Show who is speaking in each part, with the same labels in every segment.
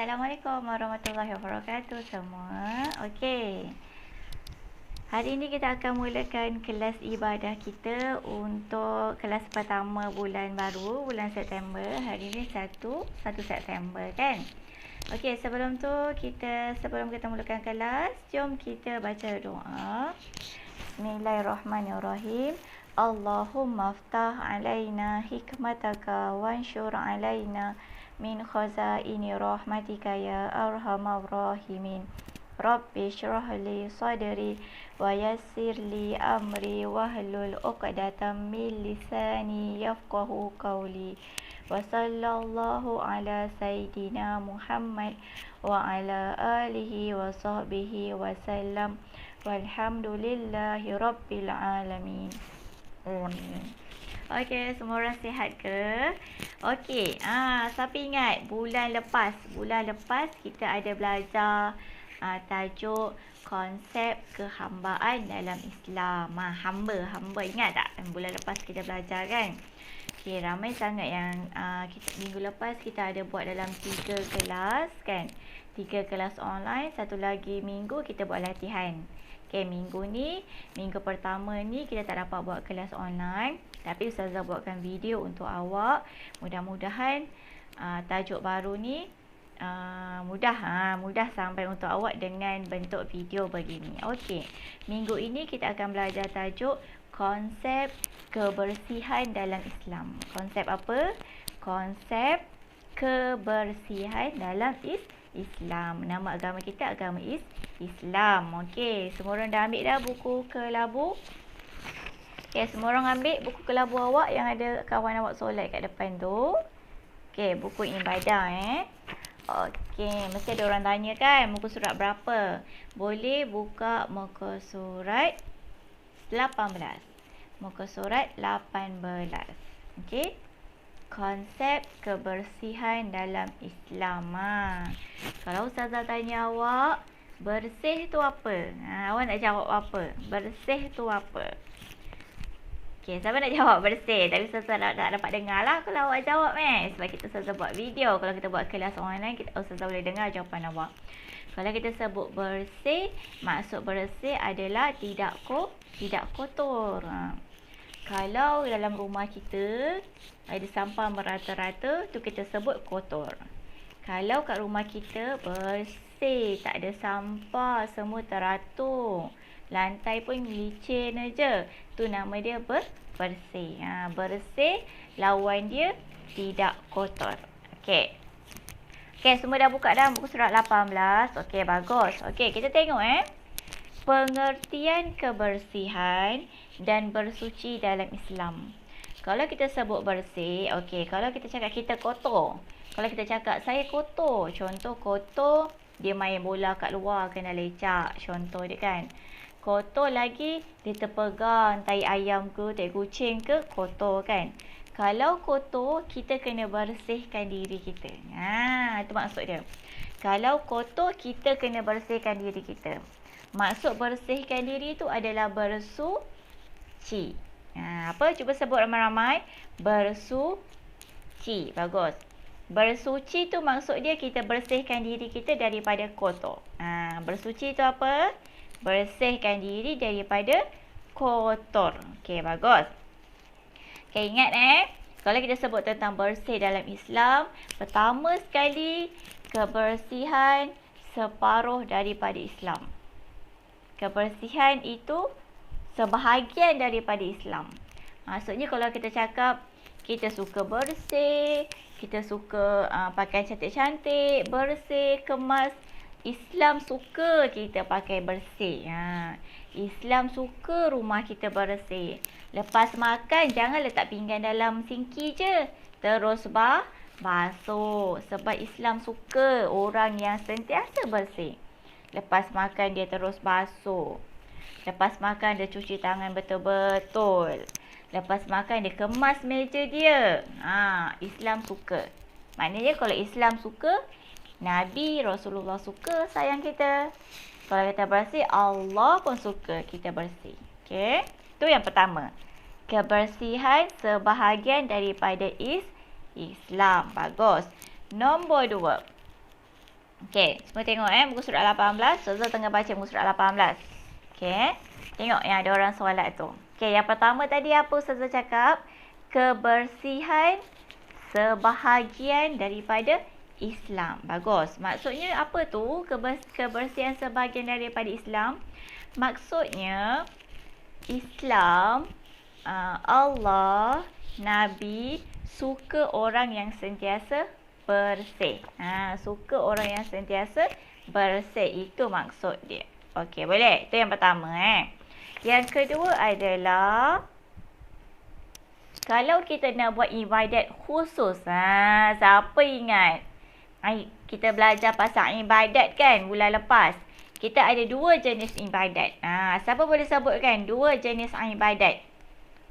Speaker 1: Assalamualaikum warahmatullahi wabarakatuh semua. Okey. Hari ini kita akan mulakan kelas ibadah kita untuk kelas pertama bulan baru, bulan September. Hari ini 1 September kan. Okey, sebelum kita mulakan kelas, jom kita baca doa. Bismillahirrahmanirrahim. Allahumma aftah alaina hikmataka wanshur alaina min khazaini rahmatika ya arhamar rahimin. Rabbi shrah li sadri wa yassir li amri wahlul 'uqdatam min lisani yafqahu qawli. Wa sallallahu ala sayidina Muhammad wa ala alihi wa sahbihi wa sallam. Walhamdulillahi rabbil alamin. Okey, semua orang sihat ke? Okey, siapa ingat bulan lepas kita ada belajar tajuk konsep kehambaan dalam Islam. Hamba ingat tak? Bulan lepas kita belajar kan? Okey, ramai sangat yang minggu lepas kita ada buat dalam 3 kelas kan? 3 kelas online, satu lagi minggu kita buat latihan. Okay, minggu pertama ni kita tak dapat buat kelas online, tapi Ustazah buatkan video untuk awak. Mudah-mudahan tajuk baru ni mudah sampai untuk awak dengan bentuk video begini. Okey, minggu ini kita akan belajar tajuk konsep kebersihan dalam Islam. Konsep apa? Konsep kebersihan dalam Islam. Nama agama kita agama Islam. Okey, semua orang dah ambil dah buku kelabu? Okey, semua orang ambil buku kelabu awak yang ada kawan awak solat kat depan tu. Okey, buku ibadah Okey, mesti ada orang tanya kan, muka surat berapa? Boleh buka muka surat 18. Muka surat 18. Okey. Konsep kebersihan dalam Islam. Kalau Ustazah tanya awak, bersih tu apa? Awak nak jawab apa? Bersih tu apa? Okey, siapa nak jawab bersih? Tapi Ustazah tak dapat dengar lah kalau awak jawab Sebab kita Ustazah buat video. Kalau kita buat kelas online, Ustazah boleh dengar jawapan awak. Kalau kita sebut bersih, maksud bersih adalah tidak kotor. Kalau dalam rumah kita ada sampah merata-rata, tu kita sebut kotor. Kalau kat rumah kita bersih, tak ada sampah, semua teratur, lantai pun licin aja, tu nama dia bersih. Bersih, lawan dia tidak kotor. Okey. Okey, semua dah buka dah buku surat 18. Okey, bagus. Okey, kita tengok pengertian kebersihan dan bersuci dalam Islam. Kalau kita sebut bersih, okey, kalau kita cakap kita kotor. Kalau kita cakap saya kotor, contoh kotor, dia main bola kat luar kena lecak, contoh dia kan. Kotor lagi, dia terpegang tai ayam ke, tai kucing ke, kotor kan. Kalau kotor, kita kena bersihkan diri kita. Itu maksud dia. Kalau kotor, kita kena bersihkan diri kita. Maksud bersihkan diri tu adalah bersuci. Apa? Cuba sebut ramai-ramai. Bersuci. Bagus. Bersuci tu maksud dia kita bersihkan diri kita daripada kotor. Bersuci tu apa? Bersihkan diri daripada kotor. Okey, bagus. Okey, ingat kalau kita sebut tentang bersih dalam Islam, pertama sekali kebersihan separuh daripada Islam. Kebersihan itu sebahagian daripada Islam. Maksudnya kalau kita cakap kita suka bersih, kita suka pakai cantik-cantik, bersih, kemas, Islam suka kita pakai bersih. Islam suka rumah kita bersih. Lepas makan jangan letak pinggan dalam sinki je, terus basuh. Sebab Islam suka orang yang sentiasa bersih. Lepas makan dia terus basuh. Lepas makan dia cuci tangan betul-betul. Lepas makan dia kemas meja dia. Islam suka. Maknanya kalau Islam suka, Nabi Rasulullah suka sayang kita. Kalau kita bersih, Allah pun suka kita bersih. Okey. Itu yang pertama. Kebersihan sebahagian daripada Islam. Bagus. Nombor 2. Okey, semua tengok muka surat 18. Ustazah tengah baca muka surat 18. Okey. Tengok yang ada orang solat tu. Okey, yang pertama tadi apa Ustazah cakap? Kebersihan sebahagian daripada Islam. Bagus. Maksudnya apa tu? Kebersihan sebahagian daripada Islam. Maksudnya Islam, Allah, Nabi suka orang yang sentiasa bersih. Suka orang yang sentiasa bersih. Itu maksud dia. Okey, boleh? Itu yang pertama. Yang kedua adalah kalau kita nak buat ibadat khusus. Siapa ingat? Kita belajar pasal ibadat kan bulan lepas. Kita ada 2 jenis ibadat. Siapa boleh sebutkan 2 jenis ibadat?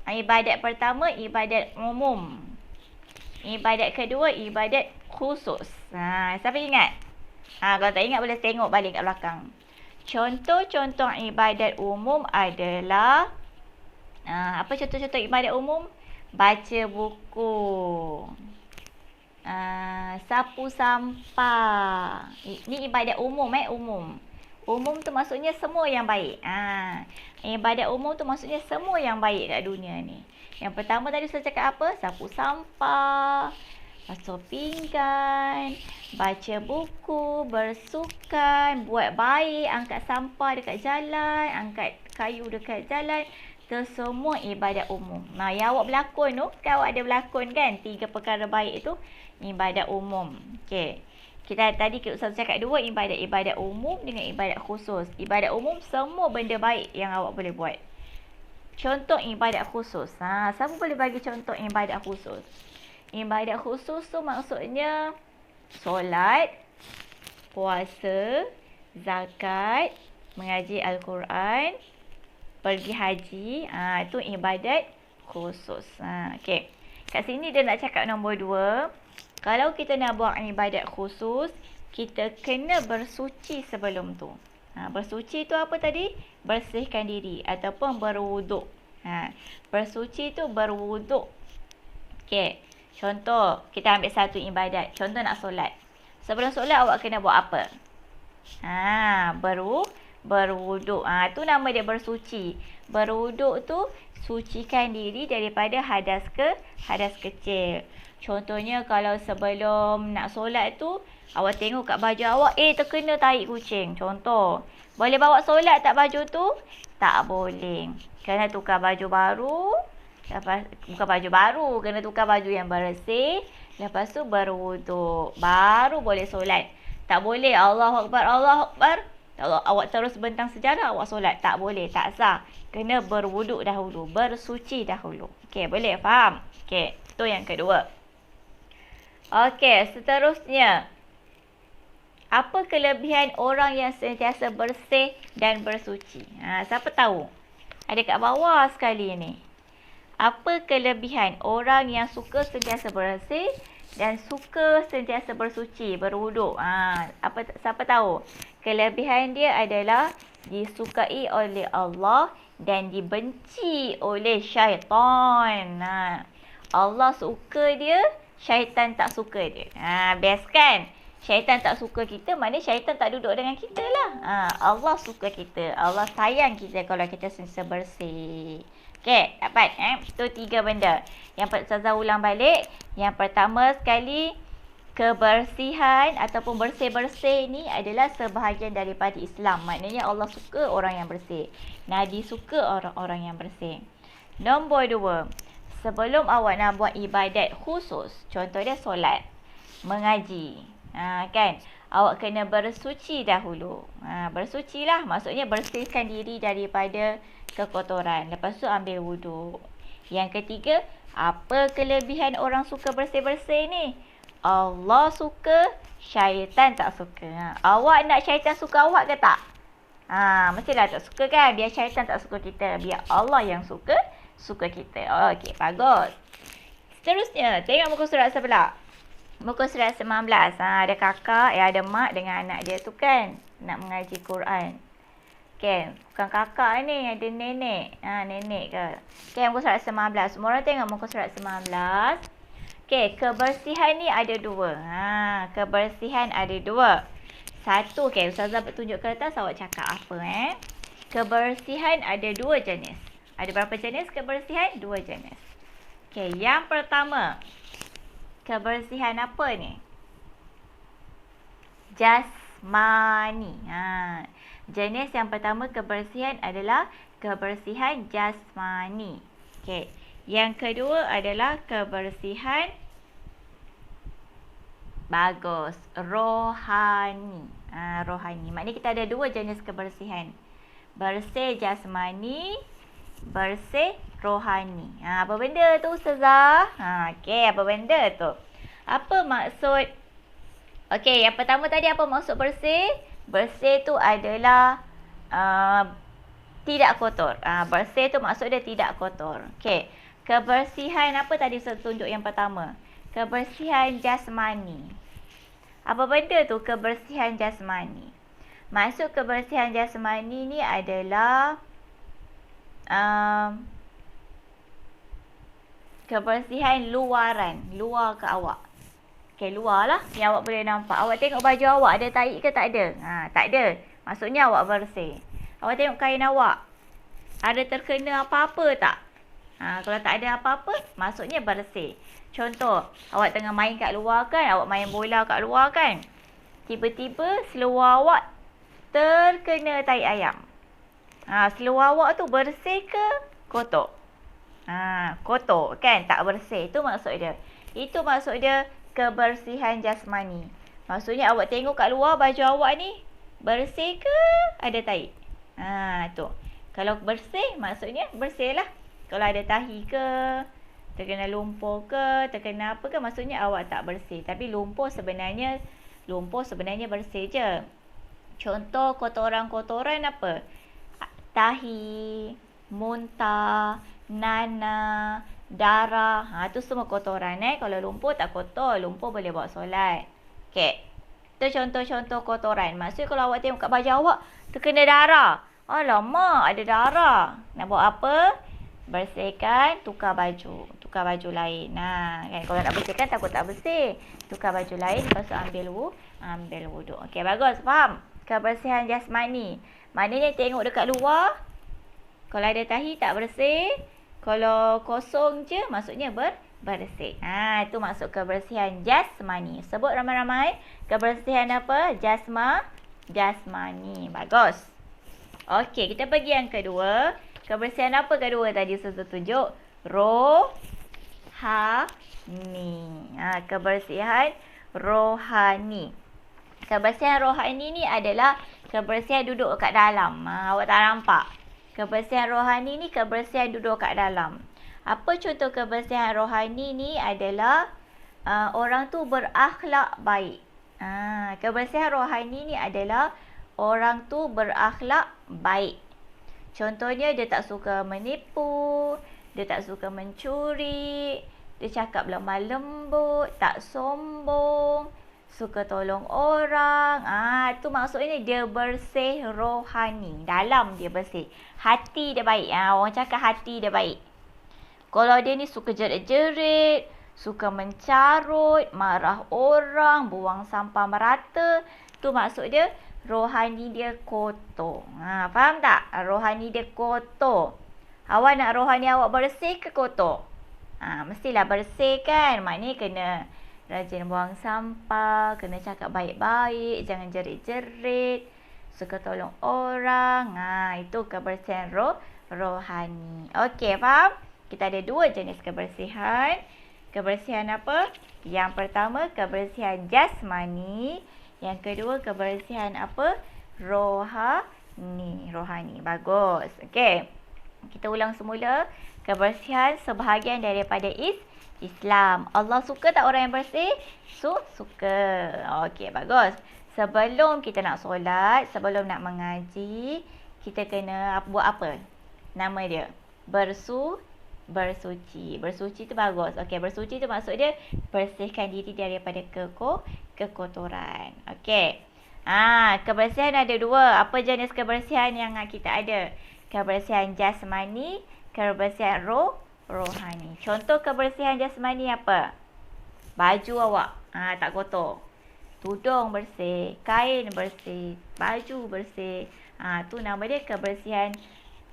Speaker 1: Ibadat pertama, ibadat umum. Ibadat kedua, ibadat khusus. Siapa ingat? Kalau tak ingat boleh tengok balik kat belakang. Contoh-contoh ibadat umum adalah apa contoh-contoh ibadat umum? Baca buku. Sapu sampah. Ini ibadat umum umum. Umum tu maksudnya semua yang baik. Ibadat umum tu maksudnya semua yang baik kat dunia ni. Yang pertama tadi saya cakap apa? Sapu sampah, basuh pinggan, baca buku, bersukan, buat baik, angkat sampah dekat jalan, angkat kayu dekat jalan. Itu semua ibadat umum. Yang awak berlakon tu, kan awak ada berlakon kan? 3 perkara baik itu ibadat umum. Okey. Tadi Ustaz cakap 2 ibadat umum dengan ibadat khusus. Ibadat umum semua benda baik yang awak boleh buat. Contoh ibadat khusus. Siapa boleh bagi contoh ibadat khusus? Ibadat khusus tu maksudnya solat, puasa, zakat, mengaji Al-Quran, pergi haji. Itu ibadat khusus. Okey. Kat sini dia nak cakap nombor 2. Kalau kita nak buat ibadat khusus, kita kena bersuci sebelum tu. Bersuci tu apa tadi? Bersihkan diri ataupun berwuduk. Bersuci tu berwuduk. Okey. Contoh, kita ambil satu ibadat. Contoh nak solat. Sebelum solat awak kena buat apa? Berwuduk. Tu nama dia bersuci. Berwuduk tu sucikan diri daripada hadas kecil. Contohnya kalau sebelum nak solat tu, awak tengok kat baju awak, terkena tahi kucing. Contoh. Boleh bawa solat tak baju tu? Tak boleh. Kena tukar baju baru. Bukan baju baru. Kena tukar baju yang bersih. Lepas tu berwuduk. Baru boleh solat. Tak boleh Allahu Akbar, Allahu Akbar. Kalau awak terus bentang sejadah, awak solat. Tak boleh. Tak sah. Kena berwuduk dahulu. Bersuci dahulu. Okey, boleh faham? Okey, itu yang kedua. Okey, seterusnya. Apa kelebihan orang yang sentiasa bersih dan bersuci? Siapa tahu? Ada kat bawah sekali ni. Apa kelebihan orang yang suka sentiasa bersih dan suka sentiasa bersuci, berwuduk? Siapa tahu? Kelebihan dia adalah disukai oleh Allah dan dibenci oleh syaitan. Allah suka dia, syaitan tak suka dia. Best kan? Syaitan tak suka kita, maknanya syaitan tak duduk dengan kita lah. Allah suka kita. Allah sayang kita kalau kita sentiasa bersih. Okey, dapat? Itu 3 benda. Yang Ustazah ulang balik. Yang pertama sekali, kebersihan ataupun bersih-bersih ni adalah sebahagian daripada Islam. Maknanya Allah suka orang yang bersih. Nabi suka orang-orang yang bersih. Nombor 2. Sebelum awak nak buat ibadat khusus, contohnya solat, mengaji, kan? Awak kena bersuci dahulu. Bersucilah, maksudnya bersihkan diri daripada kekotoran. Lepas tu ambil wuduk. Yang ketiga, apa kelebihan orang suka bersih-bersih ni? Allah suka, syaitan tak suka. Awak nak syaitan suka awak ke tak? Mestilah tak suka kan? Biar syaitan tak suka kita. Biar Allah yang suka kita. Okey, bagus. Seterusnya, tengok muka surat sebelah. Muka surat 19. Ada kakak, ada mak dengan anak dia tu kan. Nak mengaji Quran. Okey, bukan kakak ni, ada nenek. Nenek ke? Okey, muka surat 19. Semua orang tengok muka surat 19. Okey, kebersihan ni ada 2. Kebersihan ada 2. Satu, okey, Ustazah tunjuk kertas, awak cakap apa Kebersihan ada 2 jenis. Ada berapa jenis kebersihan? 2 jenis. Okey, yang pertama. Kebersihan apa ni? Jasmani. Jenis yang pertama kebersihan adalah kebersihan jasmani. Okey. Yang kedua adalah kebersihan bagus, rohani. Rohani. Maknanya kita ada 2 jenis kebersihan. Bersih jasmani, bersih rohani. Apa benda tu Ustazah? Okey, apa benda tu? Apa maksud? Okey, yang pertama tadi apa maksud bersih? Bersih tu adalah tidak kotor. Bersih tu maksud dia tidak kotor. Okey. Kebersihan apa tadi saya tunjuk yang pertama? Kebersihan jasmani. Apa benda tu kebersihan jasmani? Maksud kebersihan jasmani ni adalah kebersihan luaran. Luar ke awak. Okey, luar lah. Yang awak boleh nampak. Awak tengok baju awak ada tahi ke tak ada? Tak ada. Maksudnya awak bersih. Awak tengok kain awak. Ada terkena apa-apa tak? Kalau tak ada apa-apa, maksudnya bersih. Contoh, awak tengah main kat luar kan? Awak main bola kat luar kan? Tiba-tiba seluar awak terkena tai ayam. Seluar awak tu bersih ke kotor? Kotor kan? Tak bersih. Itu maksud dia. Itu maksud dia kebersihan jasmani. Maksudnya awak tengok kat luar baju awak ni bersih ke ada tai? Tu. Kalau bersih, maksudnya bersih lah. Kalau ada tahi ke, terkena lumpur ke, terkena apa ke, maksudnya awak tak bersih. Tapi lumpur sebenarnya bersih je. Contoh kotoran-kotoran apa? Tahi, muntah, nanah, darah. Tu semua kotoran Kalau lumpur tak kotor, lumpur boleh bawa solat. Okey. Itu contoh-contoh kotoran. Maksudnya kalau awak tengok kat baju awak terkena darah. Alamak, ada darah. Nak buat apa? Bersihkan, tukar baju lain. Kan kalau nak bersihkan takut tak bersih. Tukar baju lain, lepas tu ambil wuduk. Okey, bagus, faham? Kebersihan jasmani. Maknanya tengok dekat luar, kalau ada tahi tak bersih. Kalau kosong je, maksudnya bersih. Itu maksud kebersihan jasmani. Sebut ramai-ramai. Kebersihan apa? Jasmani. Bagus. Okey, kita pergi yang kedua. Kebersihan apa kedua tadi saya tunjuk? Rohani. Kebersihan rohani. Kebersihan rohani ni adalah kebersihan duduk kat dalam. Awak tak nampak? Kebersihan rohani ni kebersihan duduk kat dalam. Apa contoh kebersihan rohani ni adalah orang tu berakhlak baik. Kebersihan rohani ni adalah orang tu berakhlak baik. Contohnya dia tak suka menipu, dia tak suka mencuri, dia cakap lemah lembut, tak sombong, suka tolong orang. Tu maksudnya dia bersih rohani. Dalam dia bersih. Hati dia baik. Orang cakap hati dia baik. Kalau dia ni suka jerit-jerit, suka mencarut, marah orang, buang sampah merata, tu maksud dia rohani dia kotor. Faham tak? Rohani dia kotor. Awak nak rohani awak bersih ke kotor? Mestilah bersih kan? Maknanya kena rajin buang sampah, kena cakap baik-baik, jangan jerit-jerit, suka tolong orang. Itu kebersihan rohani. Okey, faham? Kita ada 2 jenis kebersihan. Kebersihan apa? Yang pertama, kebersihan jasmani. Yang kedua, kebersihan apa? Rohani. Bagus. Okey. Kita ulang semula. Kebersihan sebahagian daripada Islam. Allah suka tak orang yang bersih? Suka. Okey, bagus. Sebelum kita nak solat, sebelum nak mengaji, kita kena buat apa? Nama dia. Bersuci. Bersuci tu bagus. Okey, bersuci tu maksud dia bersihkan diri daripada kekotoran. Okey. Kebersihan ada 2. Apa jenis kebersihan yang kita ada? Kebersihan jasmani, kebersihan rohani. Contoh kebersihan jasmani apa? Baju awak tak kotor. tudung bersih, kain bersih, baju bersih. Tu nama dia kebersihan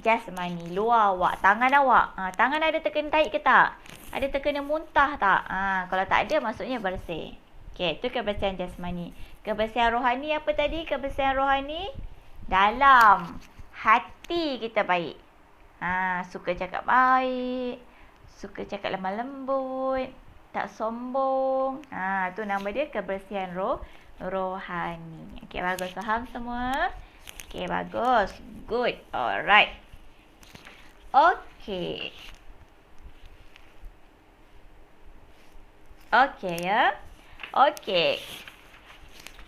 Speaker 1: jasmani. Luar awak, tangan awak. Tangan ada terkena tahi ke tak? Ada terkena muntah tak? Kalau tak ada, maksudnya bersih. Okey, itu kebersihan jasmani. Kebersihan rohani apa tadi? Kebersihan rohani dalam hati kita baik. Suka cakap baik, suka cakap lemah lembut, tak sombong. Tu nama dia kebersihan rohani. Okey, bagus. Faham semua? Okey, bagus. Good. Alright. Okey. Okey ya. Okey.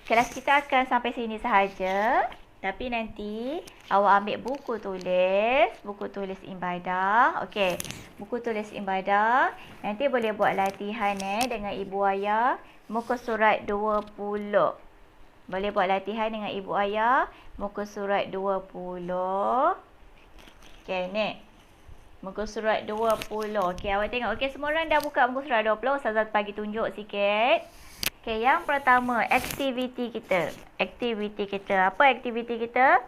Speaker 1: Kelas kita akan sampai sini sahaja. Tapi nanti awak ambil buku tulis ibadah. Okey, buku tulis ibadah. Nanti boleh buat latihan dengan ibu ayah. Muka surat 20. Boleh buat latihan dengan ibu ayah. Muka surat 20. Okey, ni. Muka surat 20. Okey, awak tengok. Okey, semua orang dah buka muka surat 20. Ustazah bagi tunjuk sikit. Okey, yang pertama, aktiviti kita. Apa aktiviti kita?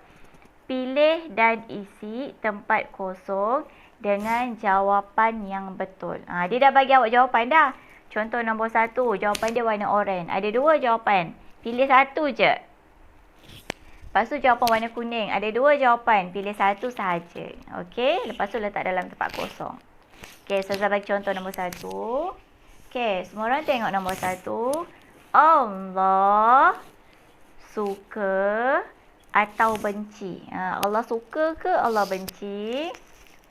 Speaker 1: Pilih dan isi tempat kosong dengan jawapan yang betul. Dia dah bagi awak jawapan dah. Contoh nombor 1, jawapan dia warna oranye. Ada 2 jawapan. Pilih 1 je. Lepas tu jawapan warna kuning. Ada 2 jawapan. Pilih 1 sahaja. Okey, lepas tu letak dalam tempat kosong. Okey, Ustazah bagi contoh nombor 1. Okey, semua orang tengok nombor 1. Allah suka atau benci. Allah suka ke Allah benci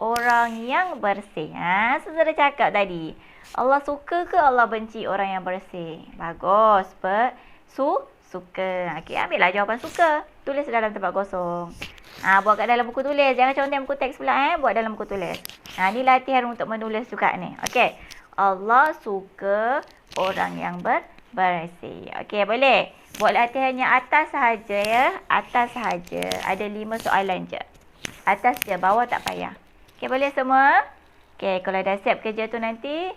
Speaker 1: orang yang bersih? Saudara cakap tadi. Allah suka ke Allah benci orang yang bersih? Bagus. Suka. Okey, ambillah jawapan suka. Tulis dalam tempat kosong. Buat kat dalam buku tulis. Jangan contoh buku teks pula. Buat dalam buku tulis. Ni latihan untuk menulis juga ni. Okey. Allah suka orang yang bersih. Okey, boleh. Buat latihannya atas sahaja ya. Atas sahaja. Ada 5 soalan je. Atas je, bawah tak payah. Okey, boleh semua? Okey, kalau dah siap kerja tu nanti,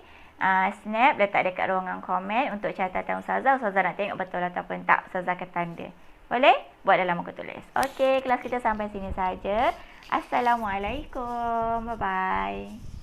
Speaker 1: snap letak dekat ruangan komen untuk catatan Ustazah. Ustazah nak tengok betul ataupun tak. Ustazah akan tanda. Boleh? Buat dalam muka tulis. Okey, kelas kita sampai sini sahaja. Assalamualaikum. Bye-bye.